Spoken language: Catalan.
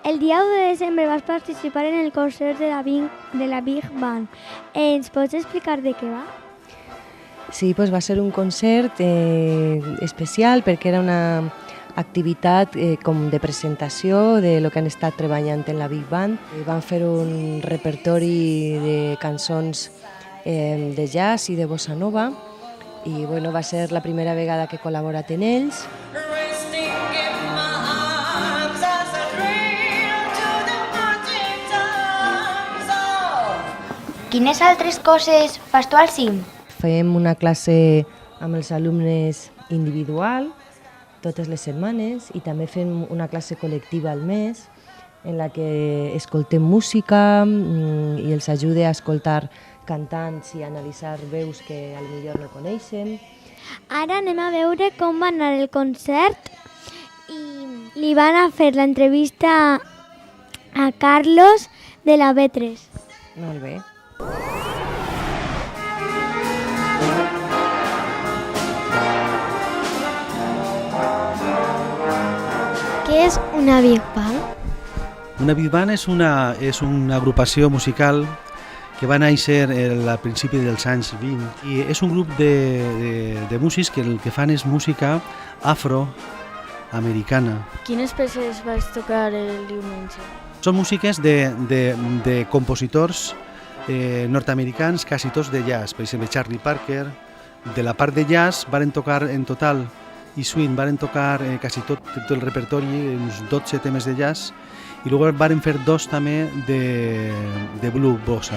El dia 1 de desembre vas participar en el concert de la Big Band. Ens pots explicar de què va? Sí, doncs va ser un concert especial perquè era una activitat com de presentació de lo que han estat treballant en la Big Band. Van fer un repertori de cançons de jazz i de bossa nova i bueno, va ser la primera vegada que he col·laborat en ells. Quines altres coses fas tu al cim? Fèiem una classe amb els alumnes individual totes les setmanes i també fem una classe col·lectiva al mes en la que escoltem música i els ajuda a escoltar cantants i a analitzar veus que potser no coneixen. Ara anem a veure com va anar el concert i li van a fer l'entrevista a Carlos de la B3. Molt bé. Què és una Big Band? Una Big Band és una agrupació musical que va néixer al principi dels anys 20 i és un grup de músics que el que fan és música afroamericana. Quines peces vas tocar el diumenge? Són músiques de compositors nord-americans, quasi tots de jazz. Per exemple, Charlie Parker. De la part de jazz varen tocar en total i swing, varen tocar quasi tot el repertori, uns 12 temes de jazz, i després varen fer 2 també de blues bossa.